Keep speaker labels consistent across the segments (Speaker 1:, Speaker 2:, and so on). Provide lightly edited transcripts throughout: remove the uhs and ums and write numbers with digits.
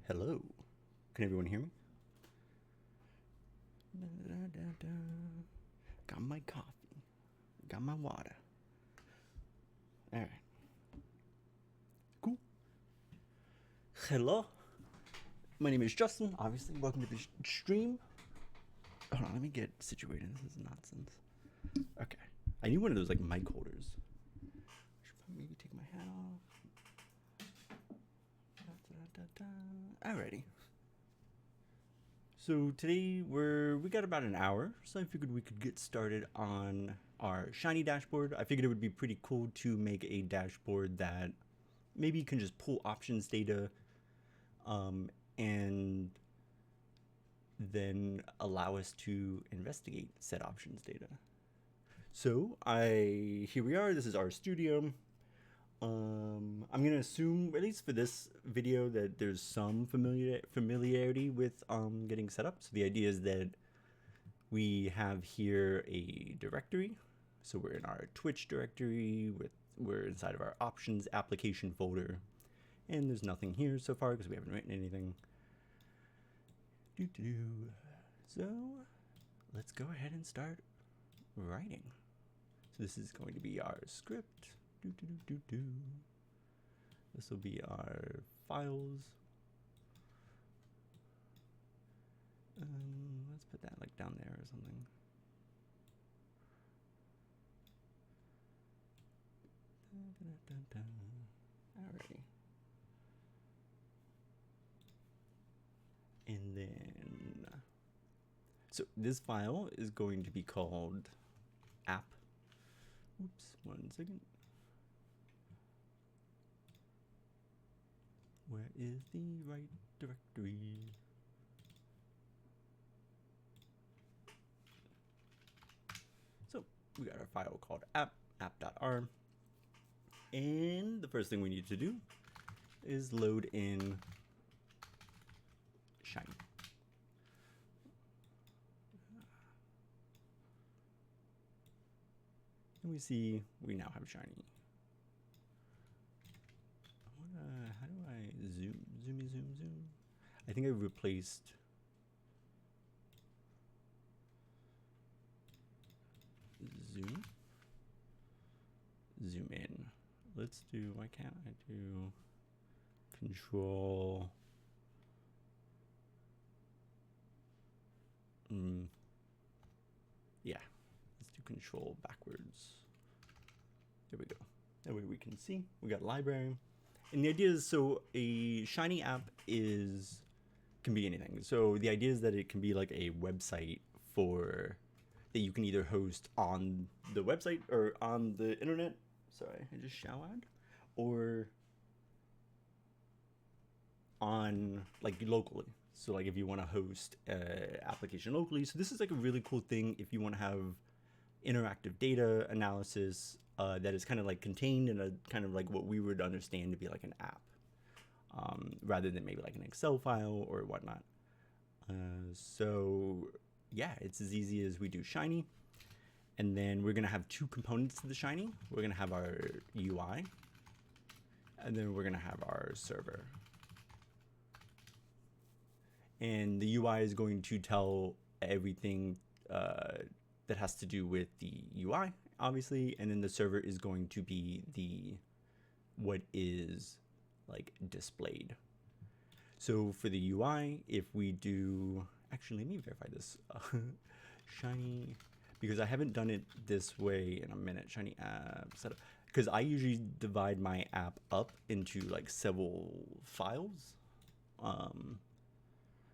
Speaker 1: Hello. Can everyone hear me? Da-da-da-da. Got my coffee. Got my water. All right. Cool. Hello. My name is Justin. Obviously, welcome to the stream. Hold on, let me get situated. This is nonsense. Okay. I need one of those like mic holders. I should maybe take my hat off. Da-da-da-da. Alrighty. So today we got about an hour, so I figured we could get started on our Shiny dashboard. I figured it would be pretty cool to make a dashboard that maybe can just pull options data and then allow us to investigate said options data. So here we are. This is our studio. I'm gonna assume, at least for this video, that there's some familiarity with getting set up. So the idea is that we have here a directory. So we're in our Twitch directory. We're inside of our options application folder, and there's nothing here so far because we haven't written anything. So let's go ahead and start writing. So this is going to be our script. This will be our files. Let's put that like down there or something. Alrighty. And then, so this file is going to be called app. Oops, 1 second. Where is the right directory? So we got our file called app.r. And the first thing we need to do is load in Shiny. And we see we now have Shiny. How do I zoom? I think I replaced zoom in. Let's do, why can't I do control? Yeah, let's do control backwards. There we go. That way we can see. We got library. And the idea is, so a Shiny app can be anything. So the idea is that it can be like a website that you can either host on the website or on the internet. Sorry, I just showered. Or on like locally. So like if you want to host an application locally. So this is like a really cool thing if you want to have interactive data analysis that is kind of like contained in a kind of like what we would understand to be like an app, rather than maybe like an Excel file or whatnot. So yeah, it's as easy as we do Shiny. And then we're gonna have two components to the Shiny. We're gonna have our UI, and then we're gonna have our server. And the UI is going to tell everything that has to do with the UI, obviously, and then the server is going to be what is like displayed. So for the UI, if we do, actually, let me verify this. Shiny, because I haven't done it this way in a minute. Shiny app setup, because I usually divide my app up into like several files.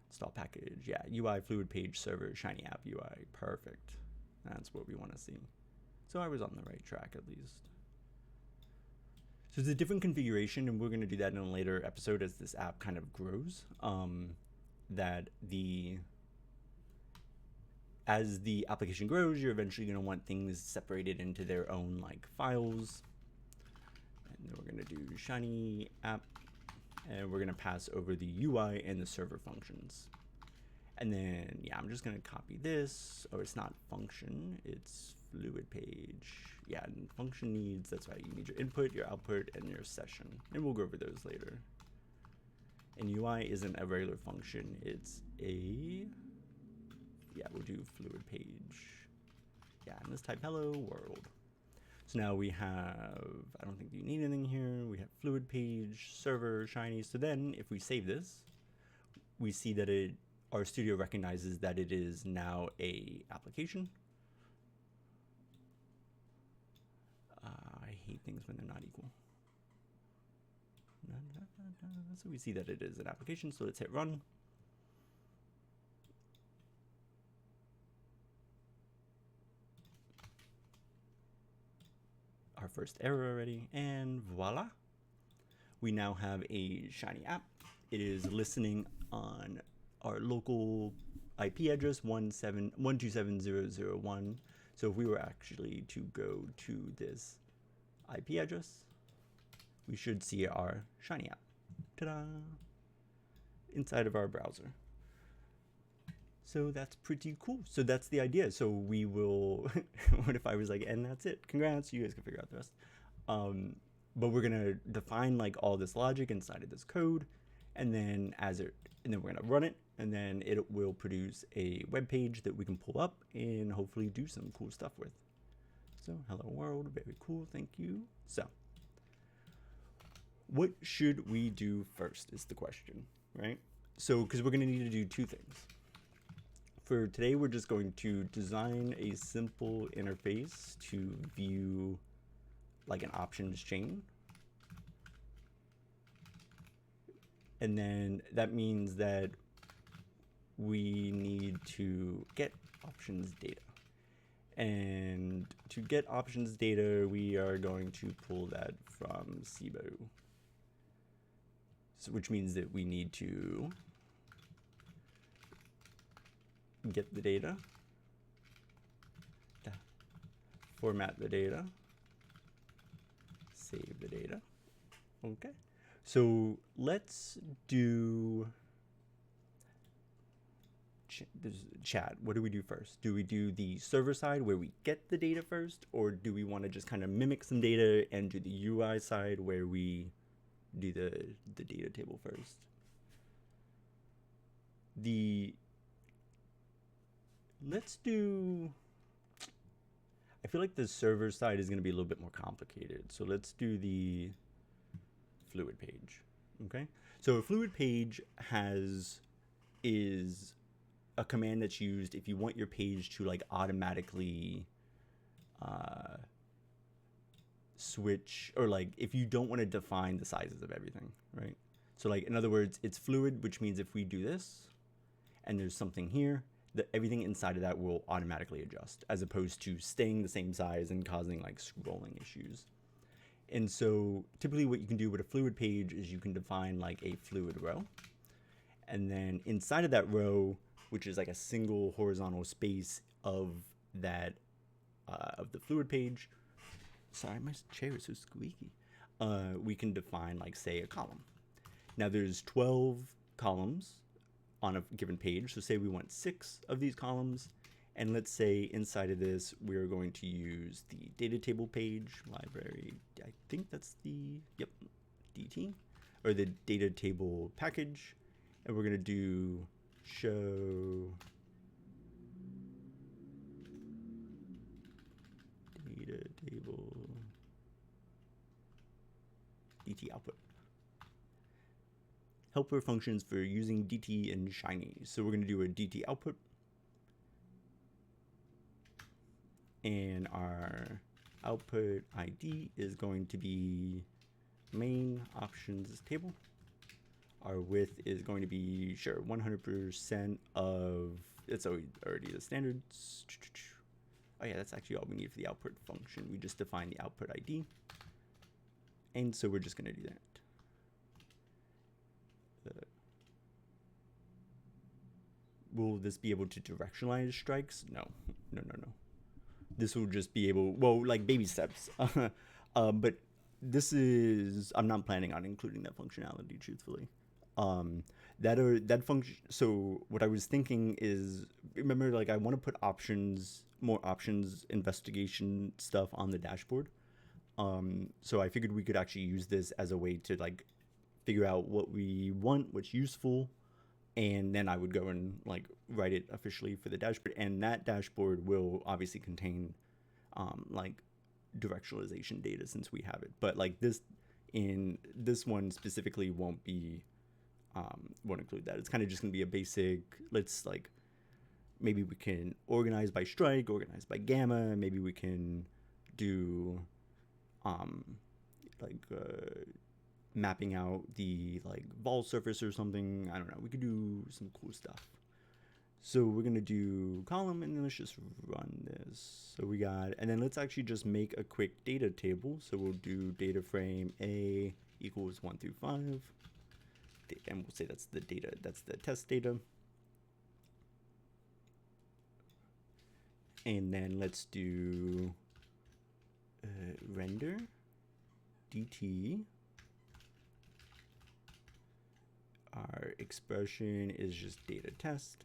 Speaker 1: Install package, yeah, UI fluid page server Shiny app UI, perfect. That's what we want to see. So I was on the right track at least. So it's a different configuration, and we're going to do that in a later episode as this app kind of grows. As the application grows, you're eventually going to want things separated into their own like files. And then we're going to do Shiny app, and we're going to pass over the UI and the server functions. And then, yeah, I'm just going to copy this. Oh, it's not function, it's fluid page. Yeah, and function needs, that's right, you need your input, your output, and your session. And we'll go over those later. And UI isn't a regular function, it's a, yeah, we'll do fluid page. Yeah, and let's type hello world. So now we have, I don't think you need anything here. We have fluid page, server, Shiny. So then if we save this, we see that our studio recognizes that it is now a application. I hate things when they're not equal. So we see that it is an application. So let's hit run. Our first error already, and voila. We now have a Shiny app. It is listening on our local IP address 127.0.0.1. So if we were actually to go to this IP address, we should see our Shiny app. Ta-da! Inside of our browser. So that's pretty cool. So that's the idea. So we will, what if I was like, and that's it. Congrats, you guys can figure out the rest. But we're gonna define like all this logic inside of this code, and then we're gonna run it, and then it will produce a web page that we can pull up and hopefully do some cool stuff with. So hello world, very cool, thank you. So what should we do first is the question, right? So, because we're gonna need to do two things. For today, we're just going to design a simple interface to view like an options chain. And then that means that we need to get options data. And to get options data, we are going to pull that from Sibo. So, which means that we need to get the data, format the data, save the data. Okay, so let's do chat. What do we do first? Do we do the server side where we get the data first, or do we want to just kind of mimic some data and do the UI side where we do the data table first? Let's do, I feel like the server side is going to be a little bit more complicated. So let's do the fluid page. Okay. So a fluid page is a command that's used if you want your page to like automatically switch, or like if you don't want to define the sizes of everything, right? So like, in other words, it's fluid, which means if we do this and there's something here, that everything inside of that will automatically adjust, as opposed to staying the same size and causing like scrolling issues. And so typically what you can do with a fluid page is you can define like a fluid row, and then inside of that row, which is like a single horizontal space of that of the fluid page, sorry, my chair is so squeaky, we can define like, say, a column. Now there's 12 columns on a given page. So say we want 6 of these columns, and let's say inside of this we're going to use the data table page library. I think that's the, yep, DT, or the data table package, and we're going to do show data table DT output. Helper functions for using DT and Shiny. So we're going to do a DT output, and our output ID is going to be main options table. Our width is going to be, sure, 100% of, it's already the standards. Oh yeah, that's actually all we need for the output function. We just define the output ID. And so we're just going to do that. Will this be able to directionalize strikes? No. This will just be able, well, like baby steps. But this is, I'm not planning on including that functionality, truthfully. That function. So what I was thinking is, remember, like I want to put more options investigation stuff on the dashboard. So I figured we could actually use this as a way to like figure out what we want, what's useful, and then I would go and like write it officially for the dashboard. And that dashboard will obviously contain like directionalization data since we have it. But like this one specifically won't include that. It's kind of just gonna be a basic. Let's like maybe we can organize by strike, organize by gamma. Maybe we can do like mapping out the like vol surface or something. I don't know. We could do some cool stuff. So we're gonna do column, and then let's just run this. So we got, and then let's actually just make a quick data table. So we'll do data frame A equals 1 through 5, and we'll say that's the data, that's the test data. And then let's do render dt. Our expression is just data test.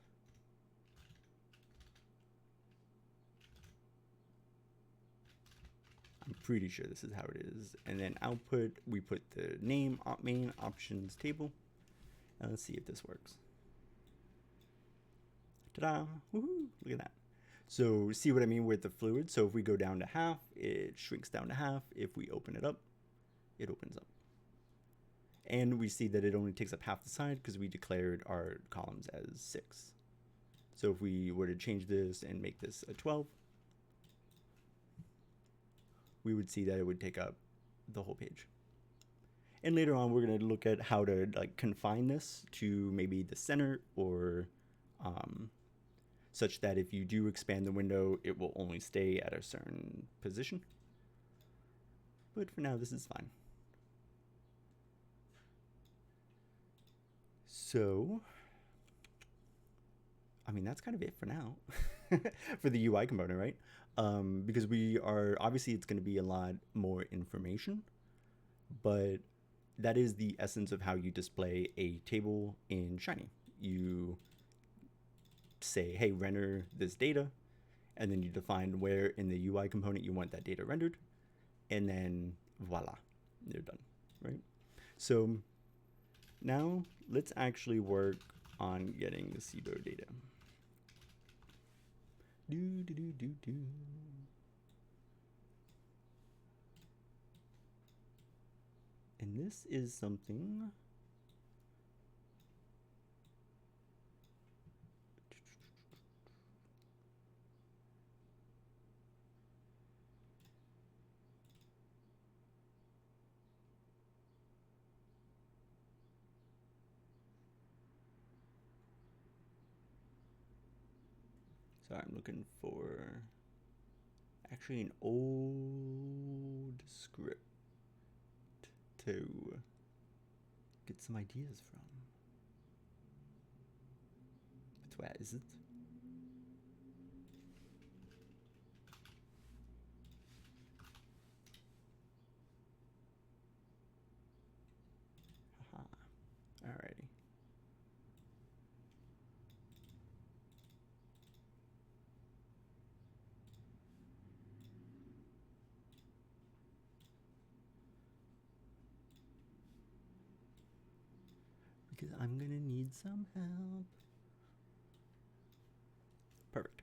Speaker 1: I'm pretty sure this is how it is. And then output, we put the name, main options table. And let's see if this works. Ta-da! Woohoo! Look at that. So see what I mean with the fluid? So if we go down to half, it shrinks down to half. If we open it up, it opens up. And we see that it only takes up half the side because we declared our columns as 6. So if we were to change this and make this a 12, we would see that it would take up the whole page. And later on, we're going to look at how to like confine this to maybe the center, or such that if you do expand the window, it will only stay at a certain position. But for now, this is fine. So, I mean, that's kind of it for now for the UI component, right? Because we are, obviously it's going to be a lot more information, but that is the essence of how you display a table in Shiny. You say, hey, render this data, and then you define where in the UI component you want that data rendered, and then voila, you're done, right? So now let's actually work on getting the SIBO data. And this is something so I'm looking for actually an old script to get some ideas from. But where is it? Haha. Alrighty. Because I'm gonna need some help. Perfect.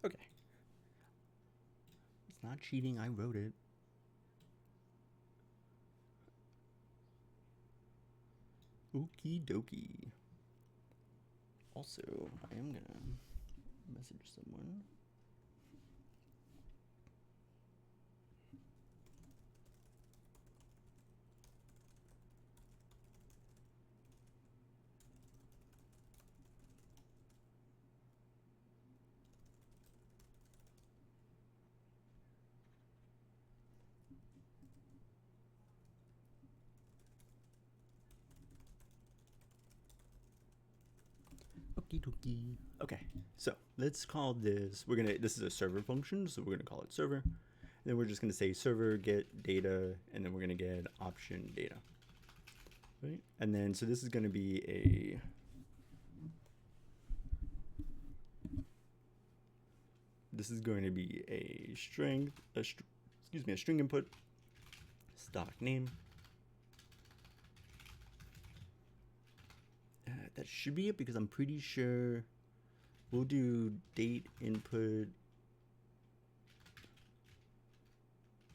Speaker 1: Okay. It's not cheating, I wrote it. Okie dokie. Also, I am gonna message someone. Okie dokie. Okay, so let's call this, this is a server function, so we're gonna call it server. And then we're just gonna say server get data, and then we're gonna get option data. Right? And then, so this is gonna be a, string, a string input, stock name, that should be it, because I'm pretty sure we'll do date input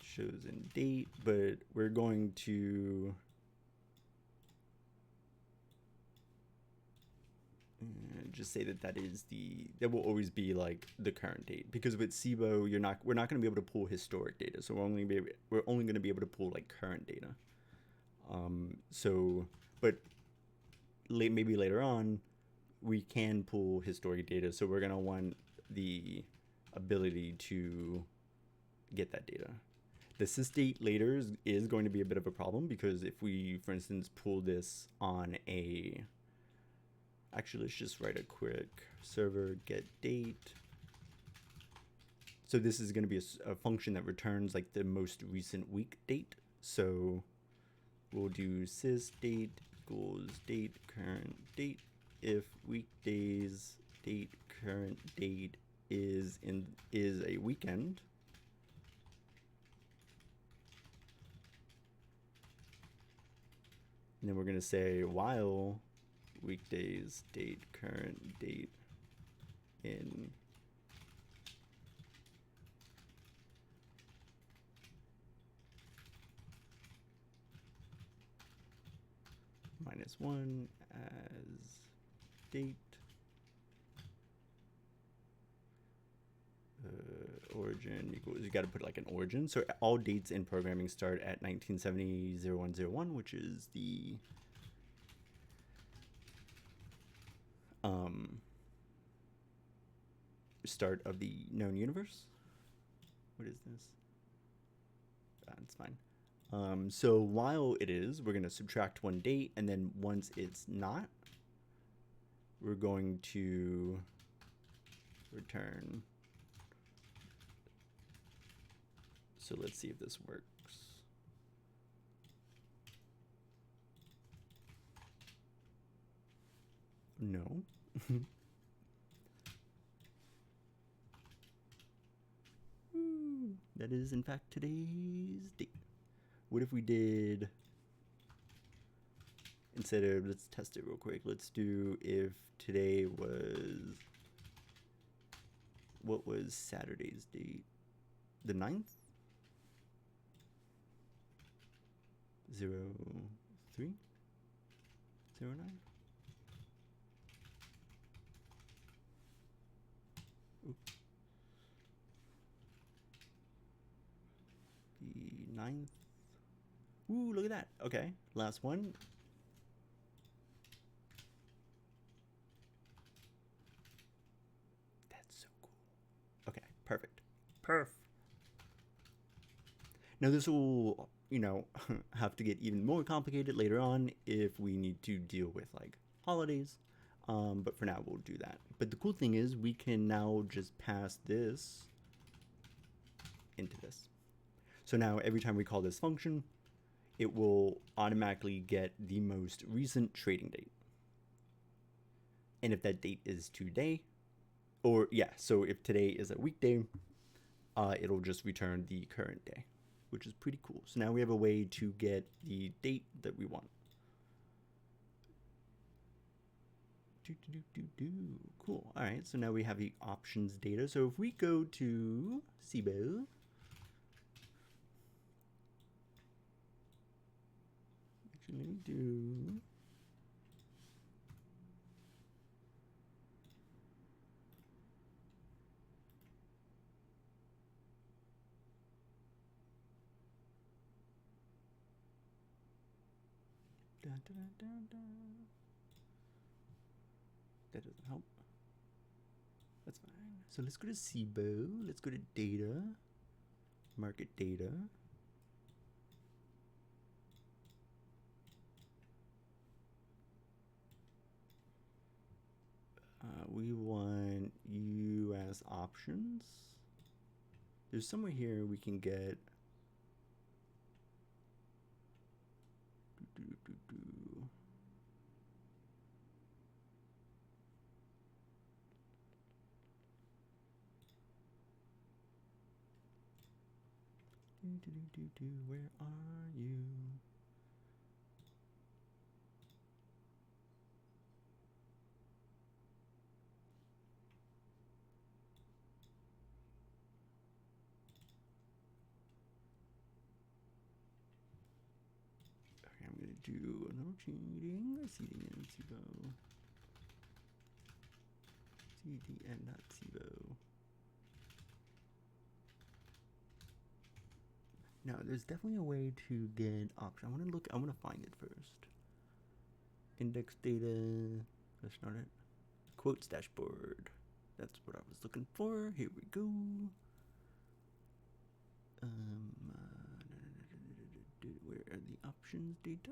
Speaker 1: shows in date, but we're going to just say that that will always be like the current date, because with SIBO we're not going to be able to pull historic data, so we're only going to be able to pull like current data. But maybe later on we can pull historic data, so we're going to want the ability to get that data. The sysdate later is going to be a bit of a problem, because if we, for instance, pull this on a... Actually, let's just write a quick server get date. So this is going to be a function that returns like the most recent week date. So we'll do sysdate equals date current date if weekdays date current date is a weekend. And then we're going to say while weekdays date current date in -1 as date origin equals, you got to put like an origin. So all dates in programming start at 1970-0101, which is the start of the known universe. What is this? It's fine. So while it is, we're going to subtract one date, and then once it's not, we're going to return. So let's see if this works. No. That is in fact today's date. What if we did, instead of, let's test it real quick, let's do if today was, what was Saturday's date? The 9th? 0309? Oops. The 9th. Ooh, look at that. Okay, last one. That's so cool. Okay, perfect. Now this will, have to get even more complicated later on if we need to deal with like holidays. But for now we'll do that. But the cool thing is we can now just pass this into this. So now every time we call this function, it will automatically get the most recent trading date. And if that date is today, or yeah, so if today is a weekday, it'll just return the current day, which is pretty cool. So now we have a way to get the date that we want. Cool. All right, so now we have the options data. So if we go to SIBO, actually let me do, that doesn't help. That's fine. So let's go to SIBO. Let's go to data, market data. We want US options. There's somewhere here we can get where are you? do no cheating. cdn.sibo. cdn.sibo. Now, there's definitely a way to get option. I want to find it first. Index data. That's not it. Quotes dashboard. That's what I was looking for. Here we go. Where are the options data?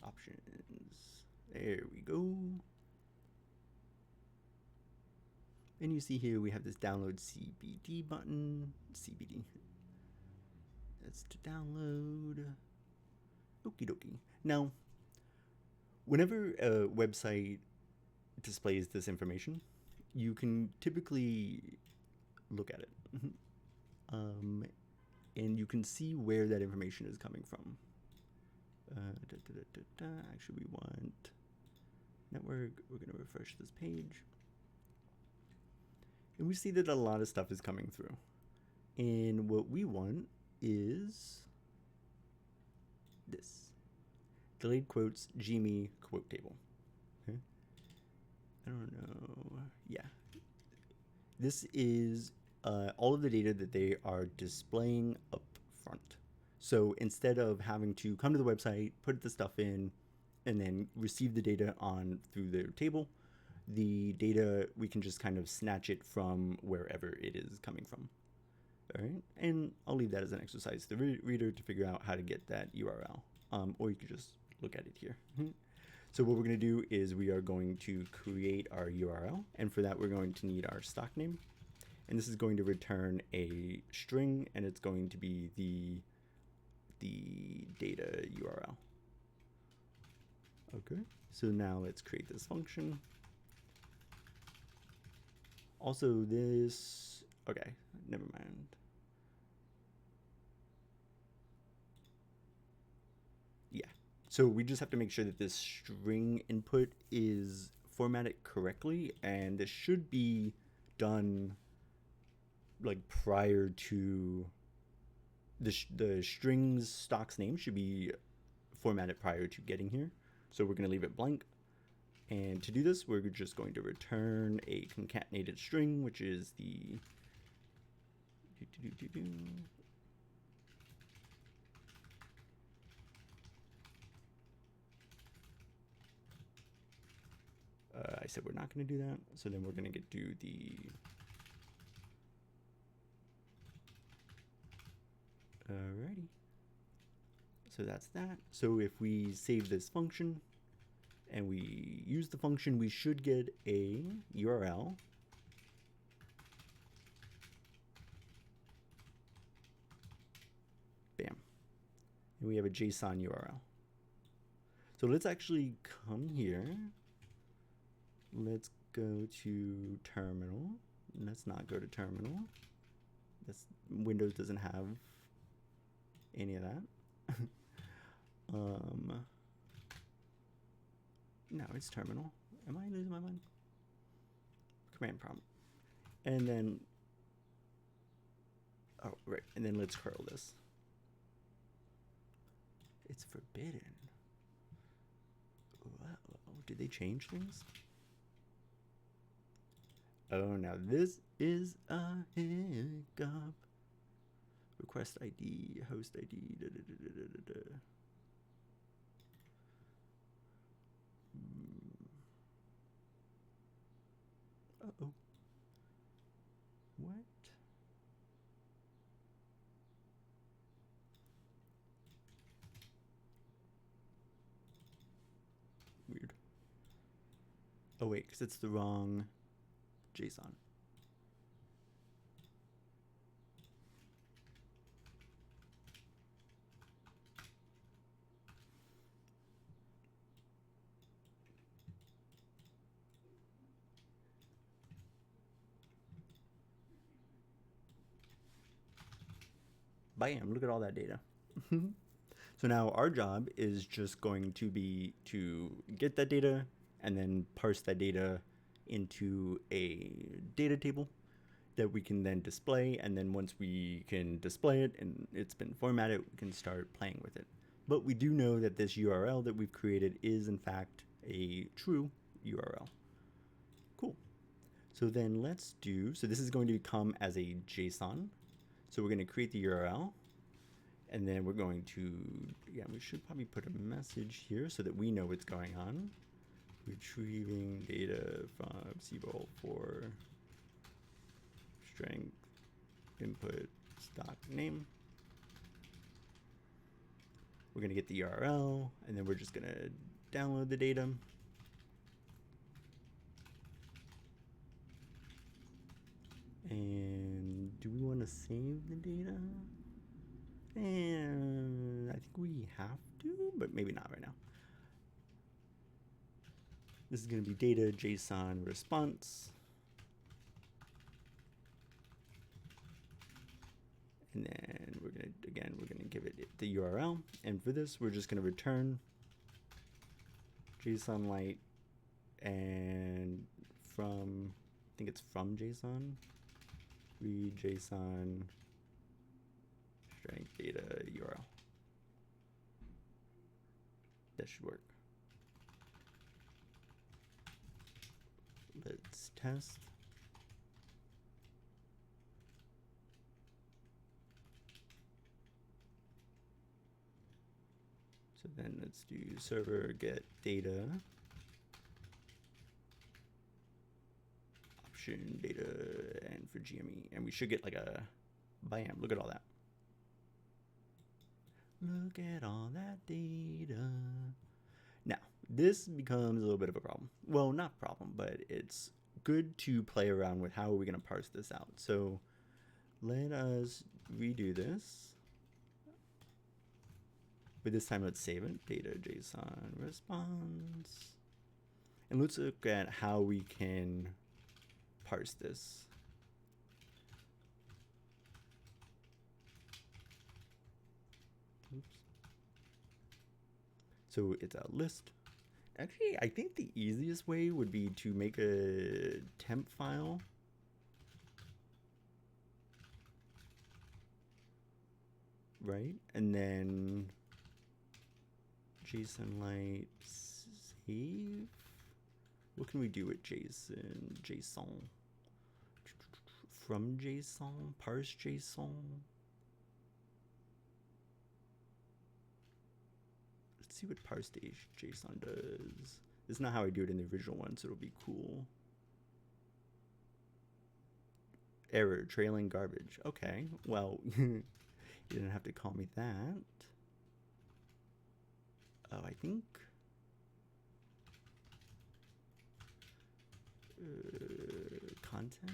Speaker 1: Options. There we go. And you see here we have this download CBD button. CBD. That's to download. Okie dokie. Now, whenever a website displays this information, you can typically look at it. And you can see where that information is coming from. Actually, we want network. We're going to refresh this page. And we see that a lot of stuff is coming through. And what we want is this. Delayed quotes, GME quote table. Okay. I don't know. Yeah. This is all of the data that they are displaying up front. So instead of having to come to the website, put the stuff in, and then receive the data on through their table, the data, we can just kind of snatch it from wherever it is coming from. All right, and I'll leave that as an exercise to the reader to figure out how to get that URL, or you could just look at it here. So what we're going to do is we are going to create our URL, and for that we're going to need our stock name, and this is going to return a string, and it's going to be the data URL. Okay, so now let's create this function. Also this, okay, never mind. Yeah, so we just have to make sure that this string input is formatted correctly, and this should be done like prior to the string's stock's name should be formatted prior to getting here. So we're going to leave it blank. And to do this, we're just going to return a concatenated string, which is the I said we're not going to do that. So then we're going to do the alrighty. So that's that. So if we save this function and we use the function, we should get a URL. Bam. And we have a JSON URL. So let's actually come here. Let's go to terminal. Let's not go to terminal. Windows doesn't have any of that. No, it's terminal. Am I losing my mind? Command prompt. And then, oh, right. And then let's curl this. It's forbidden. Whoa, did they change things? Oh, now this is a hiccup. Request ID, host ID, Uh-oh. What? Weird. Oh wait, because it's the wrong JSON. Bam, look at all that data. So now our job is just going to be to get that data and then parse that data into a data table. that we can then display, and then once we can display it and it's been formatted, we can start playing with it. But we do know that this URL that we've created is in fact a true URL. Cool. So then so this is going to come as a JSON. So we're going to create the URL, and then we're going to, we should probably put a message here so that we know what's going on. Retrieving data from Cbol for strength input stock name. We're going to get the URL, and then we're just going to download the data. And do we want to save the data? And I think we have to, but maybe not right now. This is going to be data JSON response. And then we're going to give it the URL. And for this, we're just going to return JSON light and from, I think it's from JSON, read JSON strength data URL. That should work. Let's test. So then let's do server get data option data and for GME, and we should get like a bam, look at all that. Look at all that data. Now, this becomes a little bit of a problem. Well, not problem, but it's good to play around with how are we going to parse this out. So let us redo this. But this time, let's save it. Data JSON response. And let's look at how we can parse this. Oops. So it's a list. Actually, I think the easiest way would be to make a temp file. Right? And then JSON light save. What can we do with JSON? From JSON, parse JSON. Let's see what parse JSON does. This is not how I do it in the original one, so it'll be cool. Error, trailing garbage. Okay, well, you didn't have to call me that. Oh, I think content.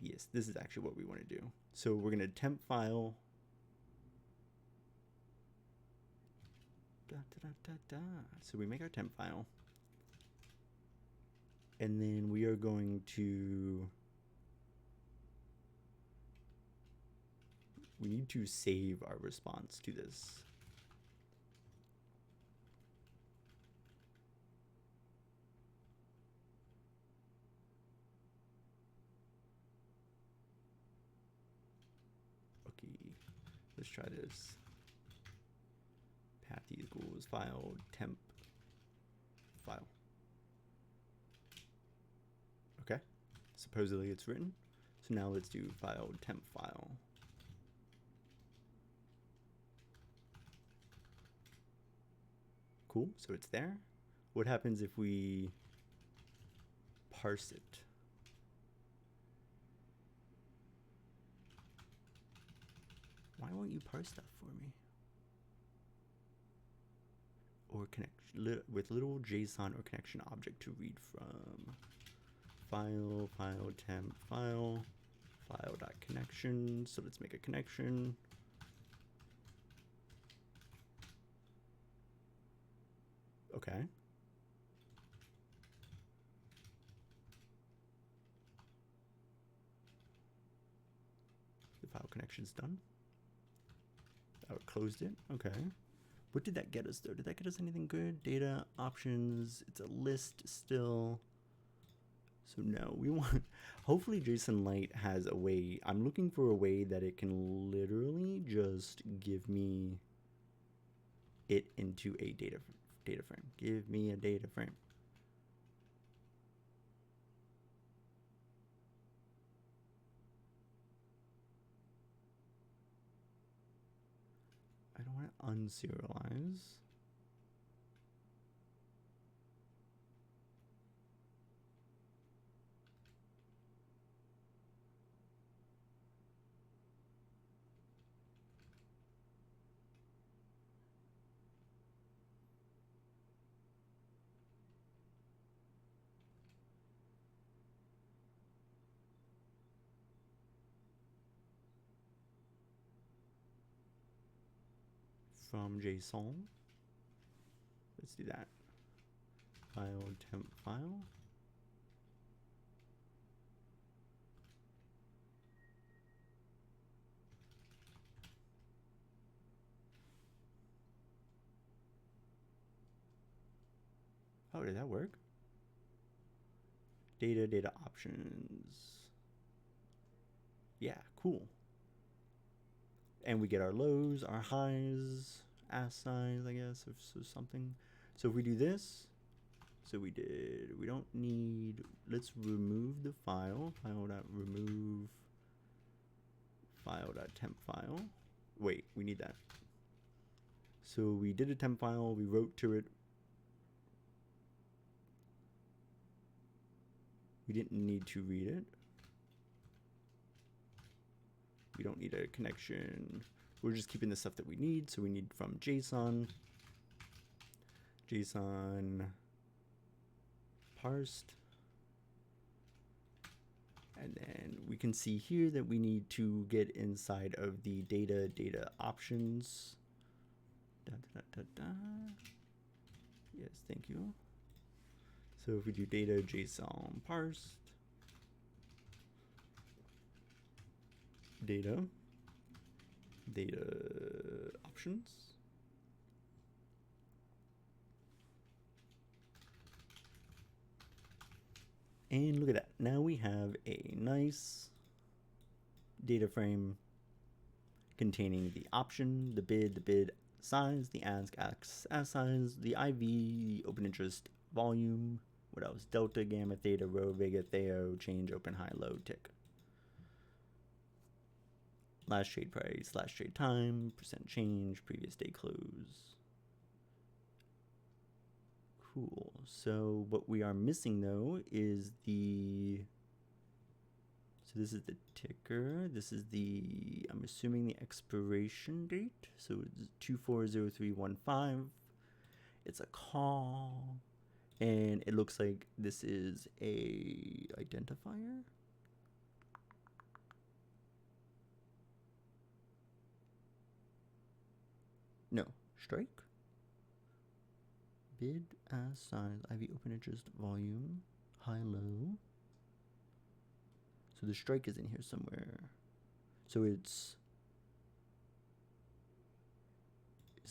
Speaker 1: Yes, this is actually what we want to do. So we're going to temp file. So we make our temp file. And then we are going to, we need to save our response to this. Okay, let's try this. Path equals file temp file. Okay, supposedly it's written. So now let's do file temp file. Cool, so it's there. What happens if we parse it? Why won't you parse stuff for me? Or connect with little JSON or connection object to read from. File temp file dot connection. So let's make a connection. Okay. The file connection's done. Oh, it closed it. Okay. What did that get us though? Did that get us anything good? Data, options, it's a list still. So no, we want, hopefully JSON Lite has a way, I'm looking for a way that it can literally just give me it into a data frame. Give me a data frame. I don't want to unserialize. From JSON. Let's do that. File, temp file. Oh, did that work? Data options. Yeah, cool. And we get our lows, our highs, size, I guess, or so something. So if we do this, so we don't need, let's remove the file, file.remove, file.temp file. Wait, we need that. So we did a temp file, we wrote to it. We didn't need to read it. We don't need a connection. We're just keeping the stuff that we need. So we need from JSON parsed. And then we can see here that we need to get inside of the data options. Yes, thank you. So if we do data JSON parsed, data options. And look at that. Now we have a nice data frame containing the option, the bid size, the ask size, the IV, the open interest volume, what else? Delta, gamma, theta, rho, vega, theo, change, open, high, low, tick. Last trade price, last trade time, percent change, previous day close. Cool. So what we are missing though is so this is the ticker. This is I'm assuming the expiration date. So it's 240315. It's a call. And it looks like this is a identifier. No, strike. Bid as size, IV open interest volume, high low. So the strike is in here somewhere. So it's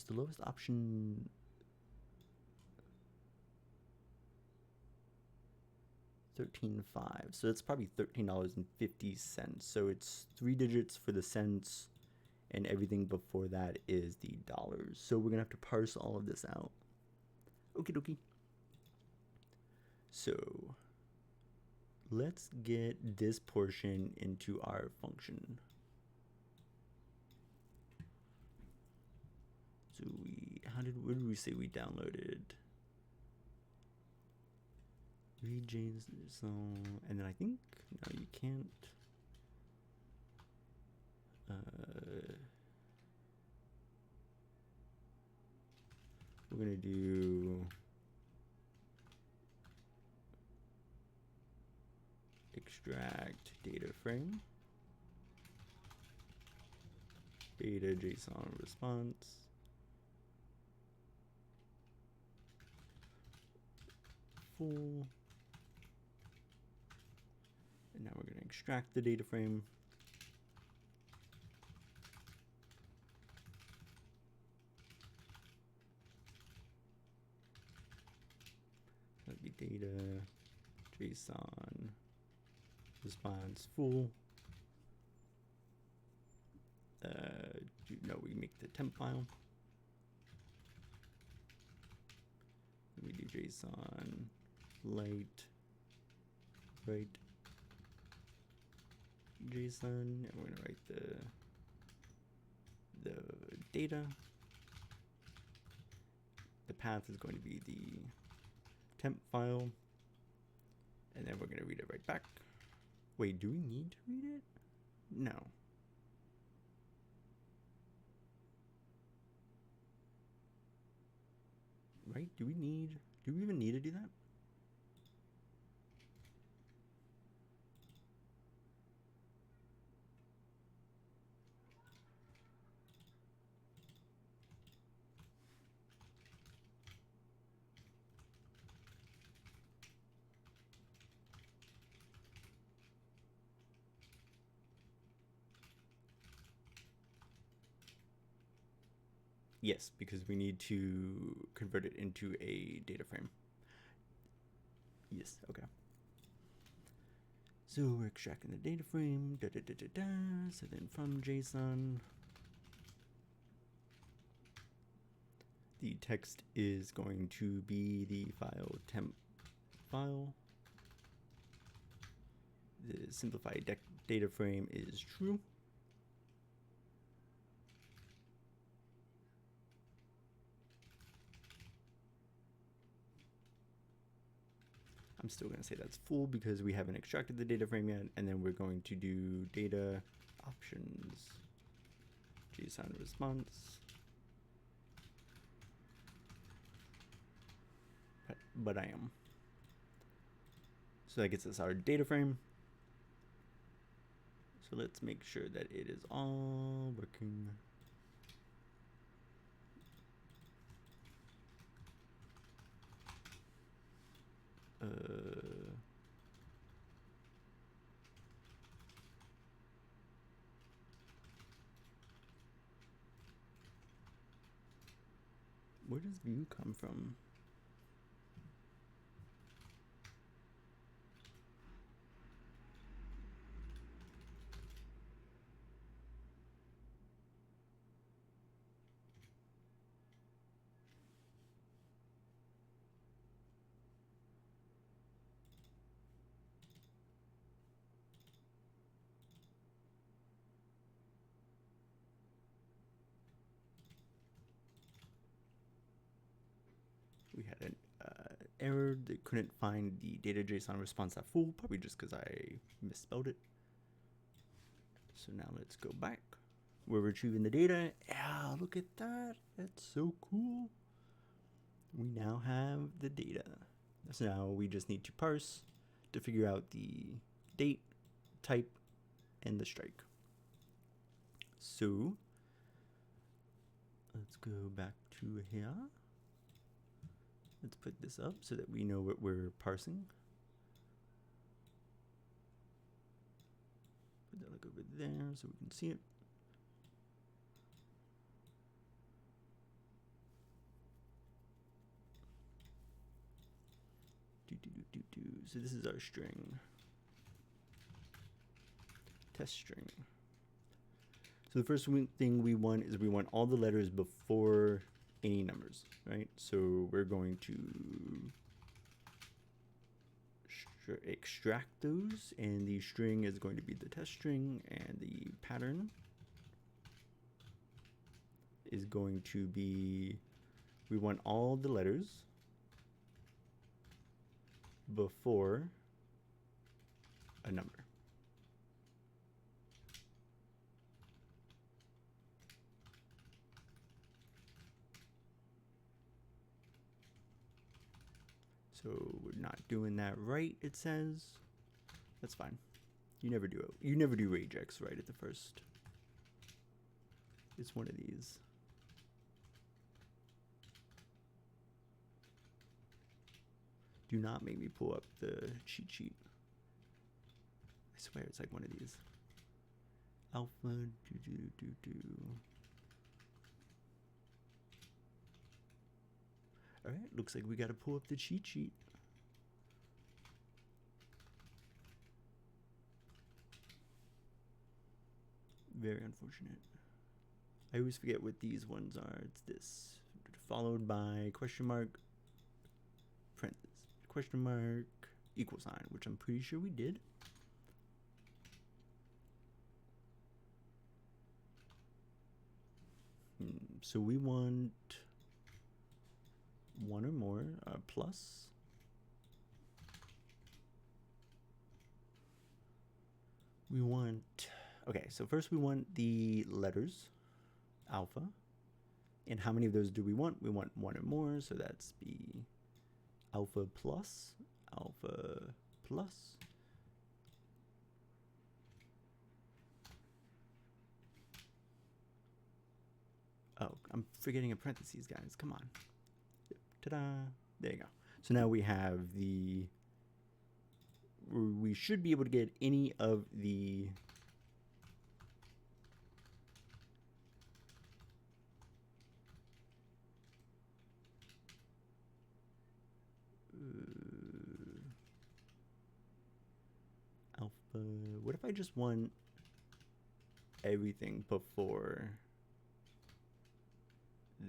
Speaker 1: the lowest option. $13.5. So that's probably $13.50. So it's 3 digits for the cents, and everything before that is the dollars. So we're gonna have to parse all of this out. Okie dokie. So let's get this portion into our function. So what did we say we downloaded? JSON, and then I think, no, you can't. We're gonna do extract data frame, data JSON response, full, and now we're gonna extract the data frame. That'd be data JSON response full. No, we make the temp file. We do JSON light write JSON, and we're gonna write the data. The path is going to be the temp file, and then we're gonna read it right back. Wait, do we need to read it? No. Right? Do we even need to do that? Yes, because we need to convert it into a data frame. Yes, okay. So we're extracting the data frame, so then from JSON, the text is going to be the file temp file. The simplified data frame is true. I'm still going to say that's full because we haven't extracted the data frame yet. And then we're going to do data options, JSON response. But I am. So that gets us our data frame. So let's make sure that it is all working. Where does view come from? We had an error that couldn't find the data JSON response at full, probably just because I misspelled it. So now let's go back. We're retrieving the data. Yeah, look at that. That's so cool. We now have the data. So now we just need to parse to figure out the date, type, and the strike. So let's go back to here. Let's put this up so that we know what we're parsing. Put that like over there so we can see it. So this is our string. Test string. So the first thing we want is we want all the letters before any numbers, right? So we're going to extract those, and the string is going to be the test string, and the pattern is going to be, we want all the letters before a number. So we're not doing that right, it says. That's fine. You never do it. You never do regex right at the first. It's one of these. Do not make me pull up the cheat sheet. I swear it's like one of these. Alpha Alright, looks like we gotta pull up the cheat sheet. Very unfortunate. I always forget what these ones are. It's this, followed by question mark, parenthesis, question mark, equal sign, which I'm pretty sure we did. So we want one or more, plus. We want, okay, so first we want the letters, alpha. And how many of those do we want? We want one or more, so that's be alpha plus, alpha plus. Oh, I'm forgetting a parentheses, guys. Come on. Ta-da. There you go. So now we have the, we should be able to get any of the alpha. What if I just want everything before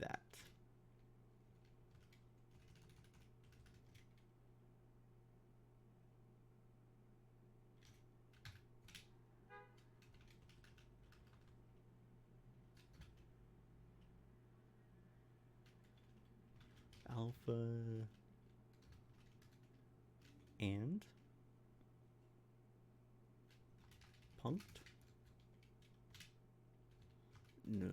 Speaker 1: that? Alpha and punked? No.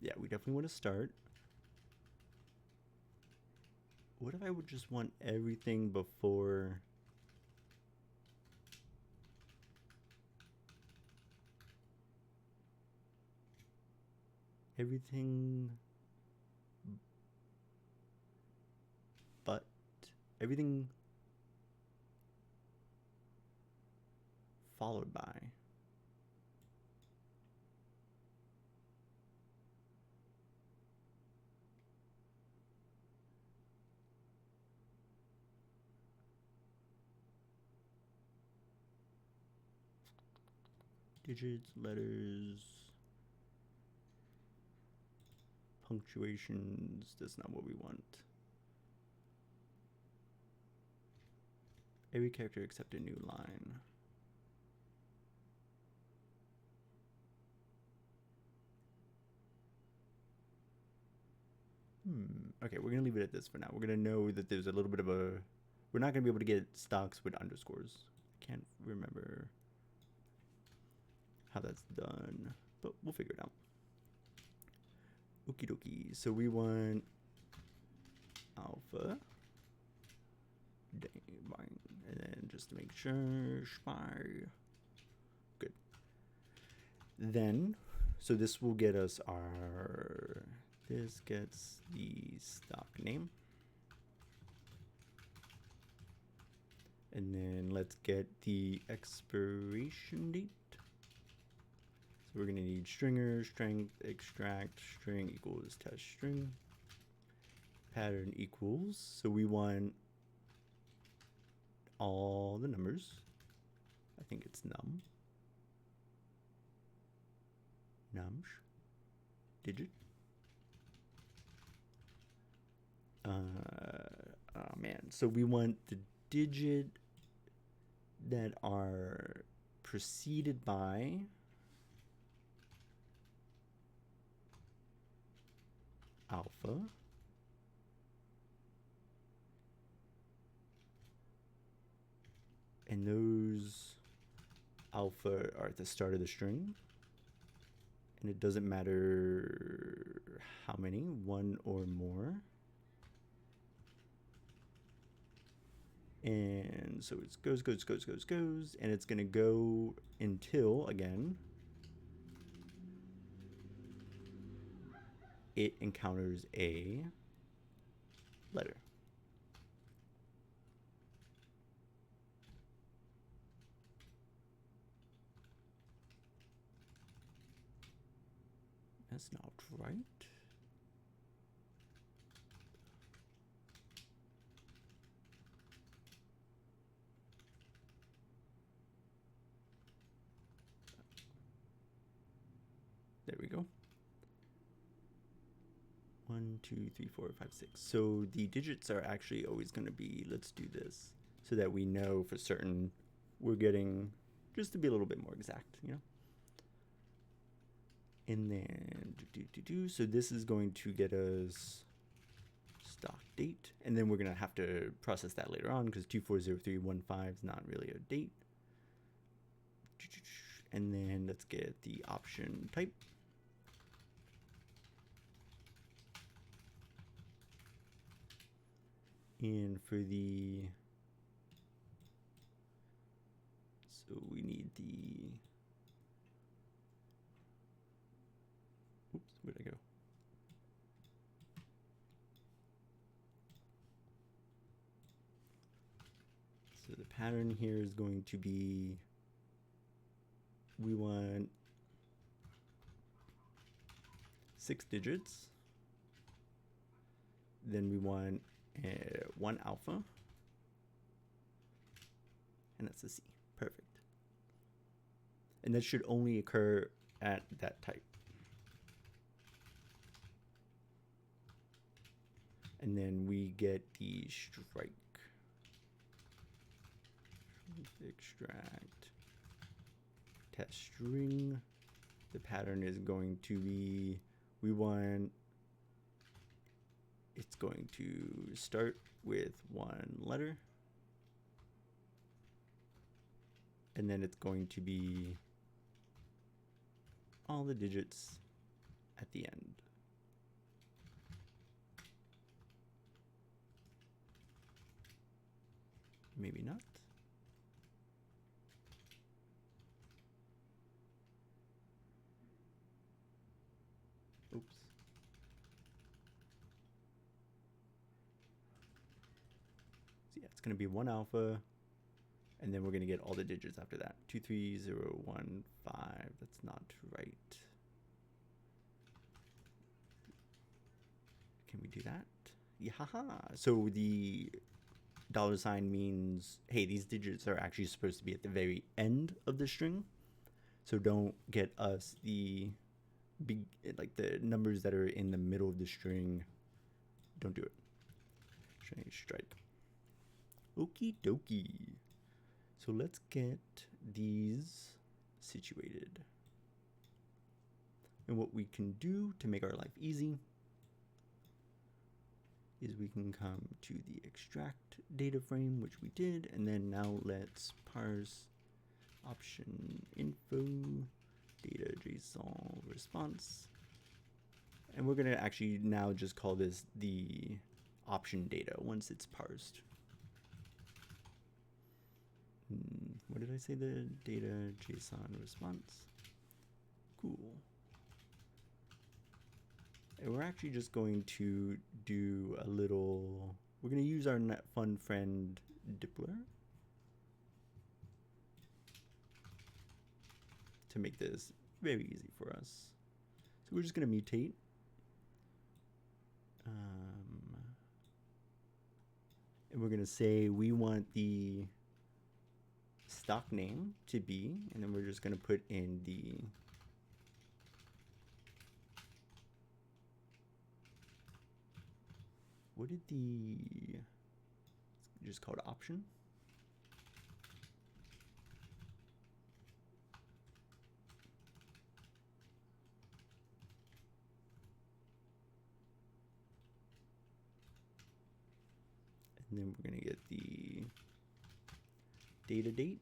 Speaker 1: Yeah, we definitely want to start. What if I would just want everything before everything but everything followed by digits, letters, punctuations. That's not what we want. Every character except a new line. Okay, we're gonna leave it at this for now. We're gonna know that there's a little bit of a, we're not gonna be able to get stocks with underscores. I can't remember how that's done, but we'll figure it out. Okie dokie. So we want alpha, and then just to make sure, spy. Good. Then, so this will get us our, this gets the stock name. And then let's get the expiration date. So we're gonna need stringer, strength, extract, string equals test string. Pattern equals, so we want all the numbers. I think it's nums, digit. Oh man, so we want the digit that are preceded by alpha, and those alpha are at the start of the string, and it doesn't matter how many, one or more. And so it goes, and it's gonna go until, again, it encounters a letter. That's not right. There we go. 1, 2, 3, 4, 5, 6. So the digits are actually always going to be, let's do this, so that we know for certain we're getting, just to be a little bit more exact, you know? And then, so this is going to get us stock date, and then we're going to have to process that later on because 240315 is not really a date. And then let's get the option type. And for the, so we need the, oops, where'd I go? So the pattern here is going to be, we want 6 digits. Then we want 1 alpha. And that's a C. Perfect. And that should only occur at that type. And then we get the strike. Extract test string. The pattern is going to be, we want, it's going to start with 1 letter. And then it's going to be all the digits at the end. Maybe not. Oops. So yeah, it's going to be 1 alpha, and then we're going to get all the digits after that. 23015. That's not right. Can we do that? Yeah, haha. So the $sign means, hey, these digits are actually supposed to be at the very end of the string. So don't get us the big, like the numbers that are in the middle of the string. Don't do it. Strike. Okie dokie. So let's get these situated. And what we can do to make our life easy is we can come to the extract data frame, which we did, and then now let's parse option info data JSON response. And we're gonna actually now just call this the option data once it's parsed. What did I say? The data JSON response. Cool. And we're actually just going to do a little, we're going to use our fun friend Dippler to make this very easy for us. So we're just going to mutate. And we're going to say we want the stock name to be, and then we're just going to put in the what did the just called option? And then we're going to get the data date.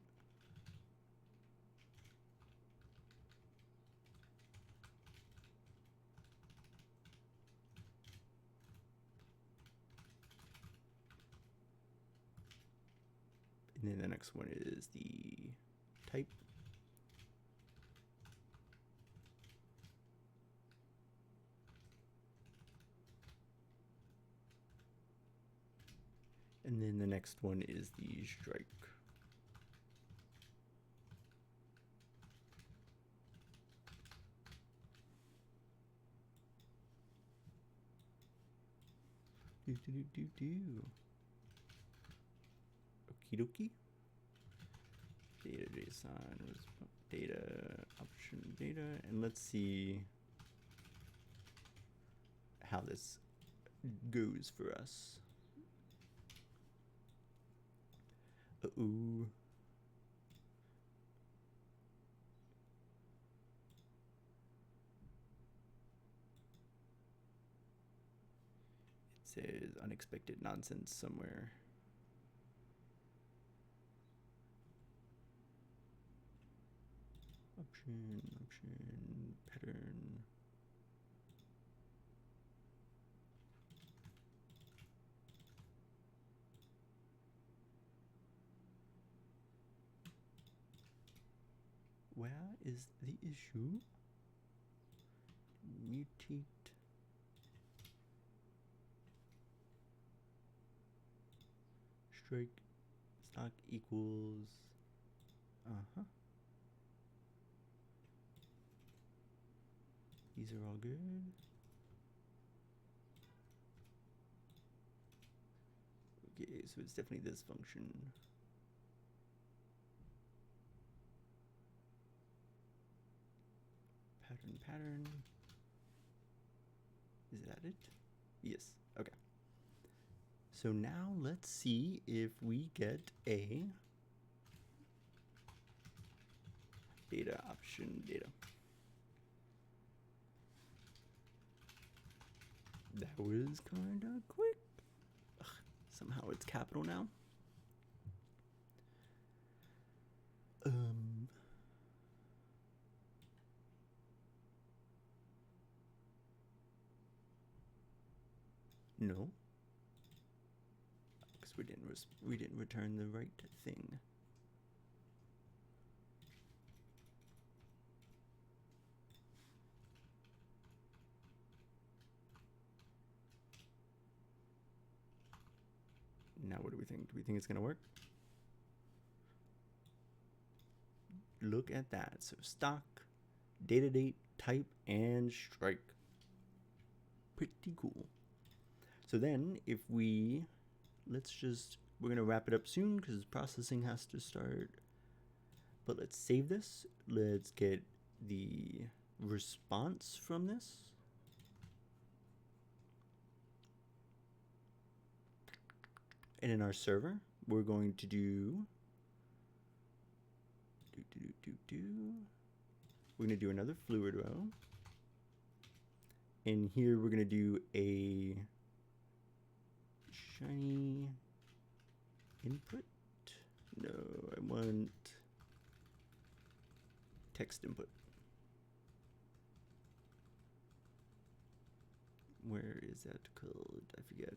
Speaker 1: And then the next one is the type. And then the next one is the strike. Okie dokie. Data JSON was data option data, and let's see. how this goes for us. Uh-oh. It says unexpected nonsense somewhere. Option, pattern. Where is the issue? Mutate. Strike stock equals. Uh-huh. These are all good. Okay, so it's definitely this function. Pattern. Is that it? Yes. Okay. So now let's see if we get a data option data. That was kind of quick. Ugh, somehow it's capital now. No, because we didn't return the right thing. Now what do we think? Do we think it's gonna work? Look at that. So stock, data date, type, and strike. Pretty cool. So then if we're gonna wrap it up soon because processing has to start. But let's save this. Let's get the response from this. And in our server, we're going to do we're going to do another fluid row. And here we're going to do a shiny input. No, I want text input. Where is that called? I forget.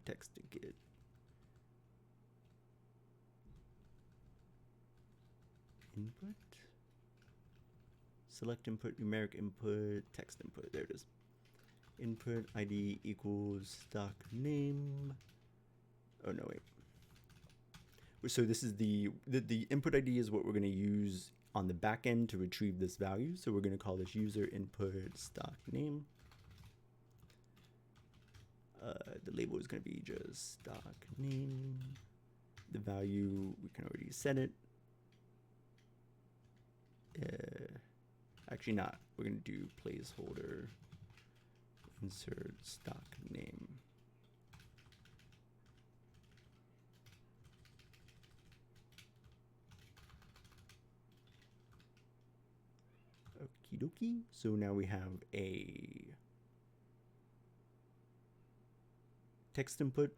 Speaker 1: Text to get. Input. Select input, numeric input, text input. There it is. Input ID equals stock name. Oh no, wait. So this is the input ID is what we're going to use on the back end to retrieve this value. So we're going to call this user input stock name. The label is going to be just stock name. The value, we can already set it. Actually not. We're going to do placeholder insert stock name. Okie dokie. So now we have a text input.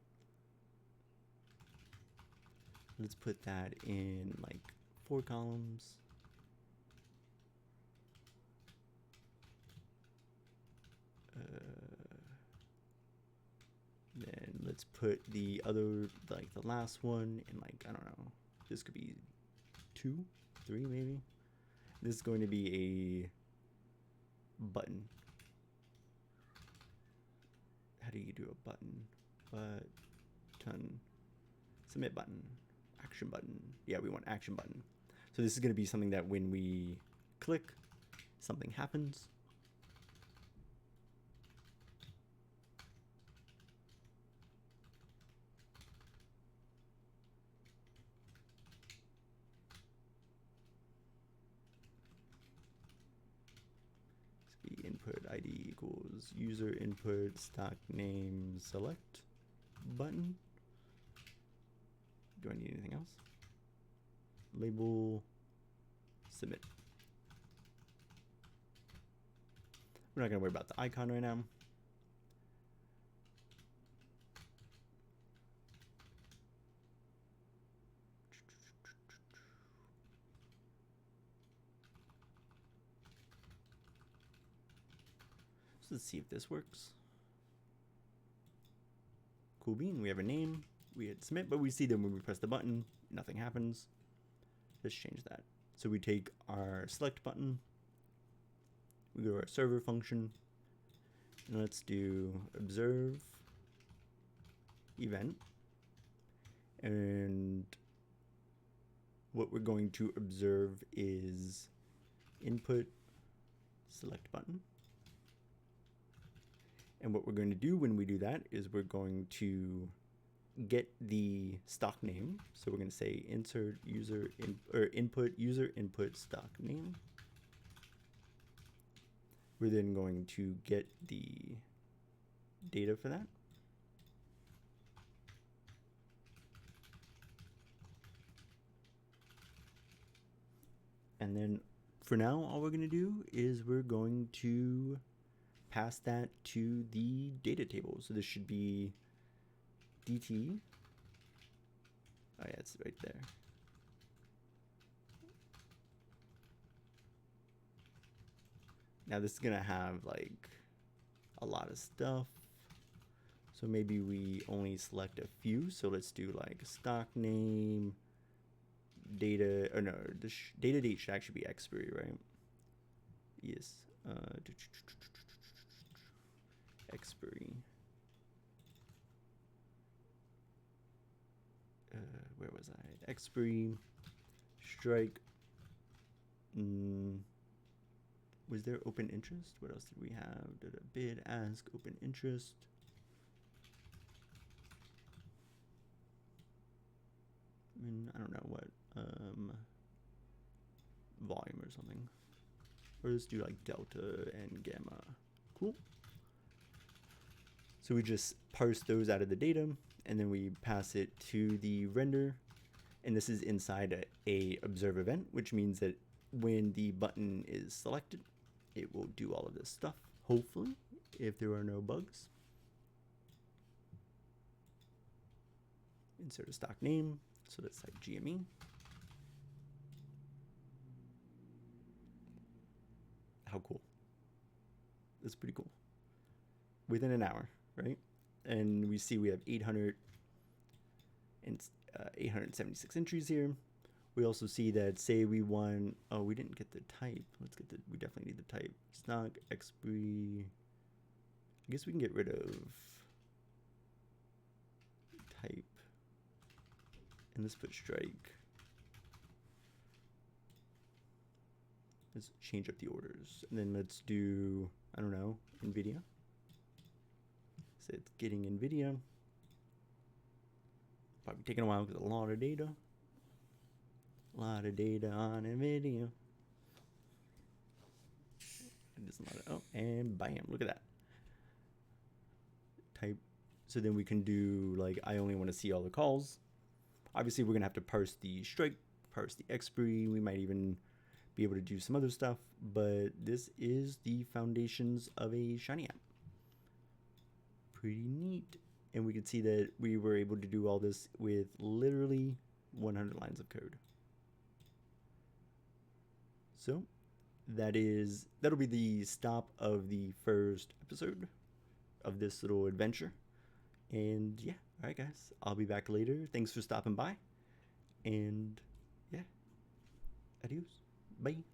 Speaker 1: Let's put that in like 4 columns. Then let's put the other, like the last one in like, I don't know, this could be 2, 3 maybe. This is going to be a button. How do you do a button? Button. Submit button. Action button. Yeah, we want action button. So this is going to be something that when we click, something happens. input ID equals user input stock name select button. Do I need anything else? Label submit. We're not gonna worry about the icon right now. So let's see if this works. Cool bean, we have a name, we hit submit, but we see that when we press the button, nothing happens. Let's change that. So we take our select button, we go to our server function, and let's do observe event. And what we're going to observe is input select button. And what we're going to do when we do that is we're going to get the stock name. So we're going to say insert user input user input stock name. We're then going to get the data for that. And then for now, all we're going to do is we're going to pass that to the data table. So this should be DT. Oh yeah, it's right there. Now this is gonna have like a lot of stuff. So maybe we only select a few. So let's do like stock name, data, or no, the data date should actually be expiry, right? Yes. Expiry. Where was I? Expiry, strike. Was there open interest? What else did we have? Did a bid, ask, open interest. I don't know what, volume or something. Or let's do like delta and gamma. Cool. So we just parse those out of the data, and then we pass it to the render. And this is inside a observe event, which means that when the button is selected, it will do all of this stuff, hopefully, if there are no bugs. Insert a stock name, so let's type GME. How cool. That's pretty cool. Within an hour, right? And we see we have 876 entries here. We also see that, say we want, oh, we didn't get the type. Let's get the, we definitely need the type. Stock, expiry. I guess we can get rid of type. And let's put strike. Let's change up the orders. And then let's do, I don't know, NVIDIA. So it's getting NVIDIA. Probably taking a while because a lot of data. A lot of data on NVIDIA. Oh, and bam, look at that. Type. So then we can do, like, I only want to see all the calls. Obviously, we're going to have to parse the strike, parse the expiry. We might even be able to do some other stuff. But this is the foundations of a Shiny app. Pretty neat. And we can see that we were able to do all this with literally 100 lines of code. So that'll be the stop of the first episode of this little adventure. And yeah, all right guys, I'll be back later. Thanks for stopping by. And yeah, adios. Bye.